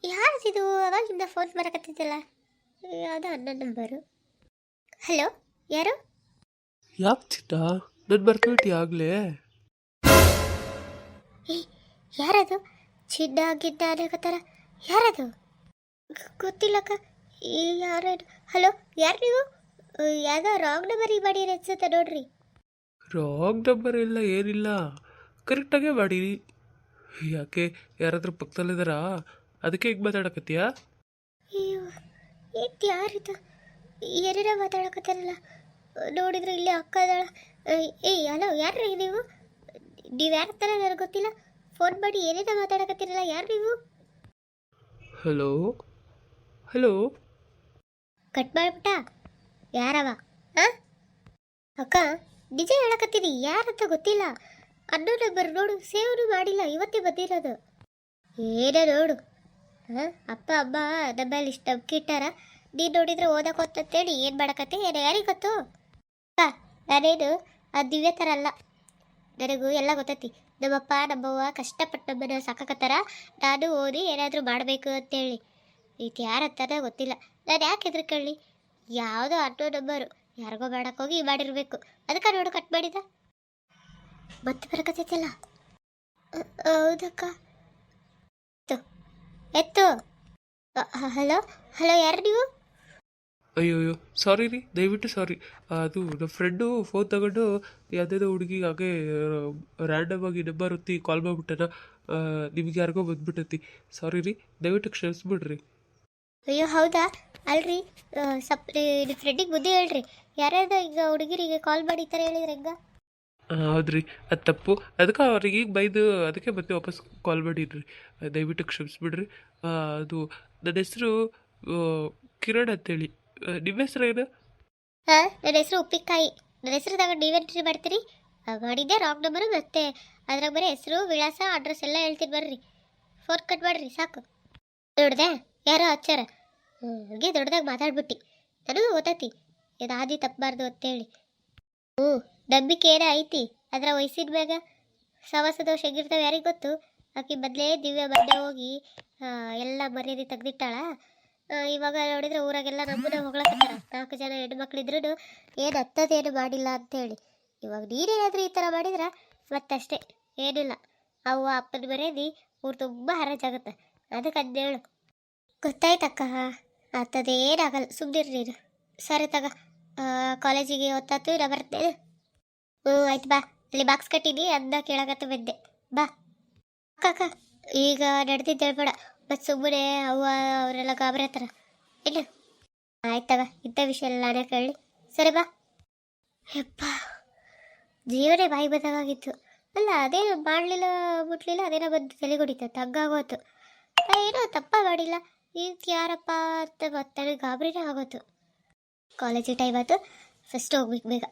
ಯಾರ್ದಿದು ಅವಾಗಿಂದ ಫೋನ್ ಬರಕತ್ತಿದ್ದಲ್ಲ, ಯಾವುದೋ ಅನ್ನ ನಂಬರು. ಹಲೋ, ಯಾರು? ಯಾಕೆ ಚಿಟ್ಟ ನನ್ನ ಬರ್ಕೊಬಿಟ್ಟು ಆಗಲೇ? ಏ, ಯಾರದು? ಚಿಡ್ಡ ಗಿಡ್ಡ ಅನ್ನಕತ್ತಾರ. ಯಾರದು? ಗೊತ್ತಿಲ್ಲಕ್ಕ. ಯಾರು? ಹಲೋ, ಯಾರು ನೀವು? ಯಾವುದೋ ರಾಂಗ್ ನಂಬರ್ ಮಾಡಿ ಅನ್ಸುತ್ತೆ ನೋಡ್ರಿ. ರಾಂಗ್ ನಂಬರ್ ಇಲ್ಲ, ಏನಿಲ್ಲ, ಕರೆಕ್ಟಾಗೇ ಮಾಡೀನಿ. ಯಾಕೆ, ಯಾರಾದ್ರೂ ಪಕ್ಕದಲ್ಲಿದ್ದಾರಾ? ಅದಕ್ಕೆ ಹಿಂಗೆ ಮಾತಾಡಕತ್ತೀಯಾ? ಅಯ್ಯೋ, ಏತ್ ಯಾರಿದು? ಏನೇನೋ ಮಾತಾಡಕತ್ತಾರಲ್ಲ, ನೋಡಿದ್ರೆ ಇಲ್ಲಿ ಅಕ್ಕ ಅದಾಳ. ಏಯ್ ಹಲೋ, ಯಾರ್ರಿ ನೀವು? ನೀವು ಯಾರ ಥರ ನನಗೆ ಗೊತ್ತಿಲ್ಲ. ಫೋನ್ ಮಾಡಿ ಏನೇನೋ ಮಾತಾಡಕತ್ತಿರಲ್ಲ, ಯಾರು ನೀವು? Hello hello. ಕಟ್ ಮಾಡಿಬಿಟ್ಟ. ಯಾರವ? ಹಾಂ ಅಕ್ಕ, ನಿಜ ಹೇಳಕತ್ತೀನಿ, ಯಾರಂತ ಗೊತ್ತಿಲ್ಲ. ಅನ್ನೋ ನಂಬರ್ ನೋಡು, ಸೇವ್ನು ಮಾಡಿಲ್ಲ, ಇವತ್ತೇ ಬಂದಿರೋದು. ಏನೋ ನೋಡು. ಹಾಂ, ಅಪ್ಪ ಅಮ್ಮ ನಮ್ಮಲ್ಲಿ ಇಷ್ಟು ನಂಬಿಕೆ ಇಟ್ಟಾರ. ನೀನು ನೋಡಿದ್ರೆ ಓದಕ್ಕೋತಂತೇಳಿ ಏನು ಮಾಡಕತ್ತೆ ಏನೋ ಯಾರಿಗೆ ಗೊತ್ತು? ಅಕ್ಕ, ನಾನೇನು ಆ ದಿವ್ಯ ಥರ ಅಲ್ಲ. ನನಗೂ ಎಲ್ಲ ಗೊತ್ತೈತಿ. ನಮ್ಮಪ್ಪ ನಮ್ಮವ್ವ ಕಷ್ಟಪಟ್ಟು ನಮ್ಮನ್ನು ಸಾಕಕತ್ತಾರ. ನಾನು ಓದಿ ಏನಾದರೂ ಮಾಡಬೇಕು ಅಂತೇಳಿ. ಇದು ಯಾರಂತಾನೆ ಗೊತ್ತಿಲ್ಲ. ನಾನು ಯಾಕೆ ಹೆದರ್ಕೊಳ್ಳಿ? ಯಾವುದೋ ಅನ್ನೋ ನಂಬರು ಯಾರಿಗೋ ಮಾಡೋಕ್ಕೋಗಿ ಮಾಡಿರಬೇಕು. ಅದಕ್ಕೆ ನೋಡು ಕಟ್ ಮಾಡಿದ. ಮತ್ತೆ ಬರಕತ್ತೈತಲ್ಲ. ಹೌದಕ್ಕ. ಎತ್ತು ಎತ್ತು. ಹಲೋ ಹಲೋ, ಯಾರು ನೀವು? ಅಯ್ಯೋ ಸಾರಿ ರೀ, ದಯವಿಟ್ಟು ಸಾರಿ. ಅದು ನಮ್ಮ ಫ್ರೆಂಡು ಫೋನ್ ತಗೊಂಡು ಯಾವುದೇನೋ ಹುಡುಗಿಗೆ ಹಾಗೆ ರ್ಯಾಂಡಮ್ ಆಗಿ ನಂಬರ್ ಒತ್ತಿ ಕಾಲ್ ಮಾಡಿಬಿಟ್ಟನ. ನಿಮ್ಗೆ ಯಾರಿಗೋ ಬಂದ್ಬಿಟ್ಟೈತಿ. ಸಾರಿ ರೀ, ದಯವಿಟ್ಟು ಕ್ಷಮಿಸ್ಬಿಡ್ರಿ. ಅಯ್ಯೋ ಹೌದಾ? ಅಲ್ರಿ, ನಿಮ್ಮ ಫ್ರೆಂಡಿಗೆ ಬುದ್ಧಿ ಹೇಳ್ರಿ. ಯಾರ್ಯಾರು ಈಗ ಹುಡುಗಿರಿಗೆ ಕಾಲ್ ಮಾಡಿ ಈ ಥರ ಹೇಳಿದ್ರೆ ಹೆಂಗ? ಹೌದ್ರಿ, ಅದು ತಪ್ಪು. ಅದಕ್ಕೆ ಅವ್ರಿಗೆ ಈಗ ಬೈದು ಅದಕ್ಕೆ ಮತ್ತೆ ವಾಪಸ್ ಕಾಲ್ ಮಾಡಿದ್ರಿ. ದಯವಿಟ್ಟು ಕ್ಷಮಿಸ್ಬಿಡ್ರಿ. ಅದು ನನ್ನ ಹೆಸರು ಕಿರಣ್ ಅಂತೇಳಿ. ನಿಮ್ಮ ಹೆಸರು ಏನು? ಹಾಂ, ನನ್ನ ಹೆಸರು ಉಪ್ಪಿನಕಾಯಿ. ನನ್ನ ಹೆಸರು ತಗೊಂಡು ನೀವೇನು ಮಾಡ್ತೀರಿ? ಮಾಡಿದ್ದೆ ರಾಂಗ್ ನಂಬರು, ಮತ್ತೆ ಅದ್ರಾಗ ಬರೀ ಹೆಸರು ವಿಳಾಸ ಅಡ್ರೆಸ್ ಎಲ್ಲ ಹೇಳ್ತೀನಿ ಬರ್ರಿ. ಫೋನ್ ಕಟ್ ಮಾಡ್ರಿ ಸಾಕು. ದೊಡ್ಡದೆ ಯಾರೋ ಹಚ್ಚಾರ. ಹಾಗೆ ದೊಡ್ಡದಾಗಿ ಮಾತಾಡ್ಬಿಟ್ಟು ನನಗೂ ಗೊತ್ತೈತಿ ಇದು ಆದಿ ತಪ್ಪಬಾರ್ದು ಅಂತೇಳಿ. ಹ್ಞೂ, ನಂಬಿಕೆ ಏನೋ ಐತಿ. ಅದರ ವಯಸ್ಸಿನ ಮ್ಯಾಗ ಸವಾಸ ದೋಷ ಹೆಂಗಿರ್ತಾವೆ ಯಾರಿಗೆ ಗೊತ್ತು? ಆಕೆ ಮೊದಲೇ ದಿವ್ಯ ಬಂಡೆ ಹೋಗಿ ಎಲ್ಲ ಮರ್ಯಾದೆ ತೆಗ್ದಿಟ್ಟಾಳ. ಇವಾಗ ನೋಡಿದ್ರೆ ಊರಾಗೆಲ್ಲ ನಮ್ಮನ್ನ ಹೊಗಳಕತ್ತಾರ. 4 ಜನ ಹೆಣ್ಮಕ್ಳಿದ್ರು ಏನು ಹತ್ತದೇನು ಮಾಡಿಲ್ಲ ಅಂತೇಳಿ. ಇವಾಗ ನೀನೇನಾದರೂ ಈ ಥರ ಮಾಡಿದ್ರೆ ಮತ್ತಷ್ಟೇ, ಏನಿಲ್ಲ, ಅವ್ವ ಅಪ್ಪನ ಮರ್ಯಾದೆ ಊರು ತುಂಬ ಹರಾಜಾಗುತ್ತೆ. ಅದಕ್ಕೆ ಅದೇಳು. ಗೊತ್ತಾಯ್ತಕ್ಕ, ಅಂಥದ್ದೇನಾಗಲ್ಲ, ಸುಮ್ಮನಿರಿ ನೀನು. ಸರಿ ತಗ, ಕಾಲೇಜಿಗೆ ಹೊತ್ತಾತು, ನಾ ಬರ್ತೇನೆ. ಹ್ಞೂ ಆಯ್ತು ಬಾ. ಅಲ್ಲಿ ಬಾಕ್ಸ್ ಕಟ್ಟಿನಿ, ಅದನ್ನ ಕೇಳಕತ್ತ ಬಂದೆ. ಬಾ ಅಕ್ಕ. ಈಗ ನಡೆದಿದ್ದು ಹೇಳ್ಬೇಡ, ಮತ್ತು ಸುಮ್ಮನೆ ಅವ್ವ ಅವರೆಲ್ಲ ಗಾಬರಿ ಹತ್ತಾರ. ಇಲ್ಲ ಆಯ್ತವ, ಇಂಥ ವಿಷಯ ಎಲ್ಲ ನಾನೇ ಕೇಳಿ. ಸರಿ ಬಾ. ಯಪ್ಪ, ಜೀವನೇ ಬಾಯಿ ಬಂದಾಗಿತ್ತು. ಅಲ್ಲ, ಅದೇನು ಮಾಡಲಿಲ್ಲ ಮುಟ್ಲಿಲ್ಲ, ಅದೇನೋ ಬಂದು ತಲೆಗೊಡಿತತ್ತು, ಹಂಗಾಗೋತು. ಏನೋ ತಪ್ಪ ಮಾಡಿಲ್ಲ, ಈಗ ಯಾರಪ್ಪ ಅಂತ ಮತ್ತೆ ಗಾಬರಿನೇ ಆಗೋತು. ಕಾಲೇಜಿಗೆ ಟೈಮ್ ಆಯ್ತು, ಫಸ್ಟ್ ಹೋಗ್ಬೇಕು ಬೇಗ.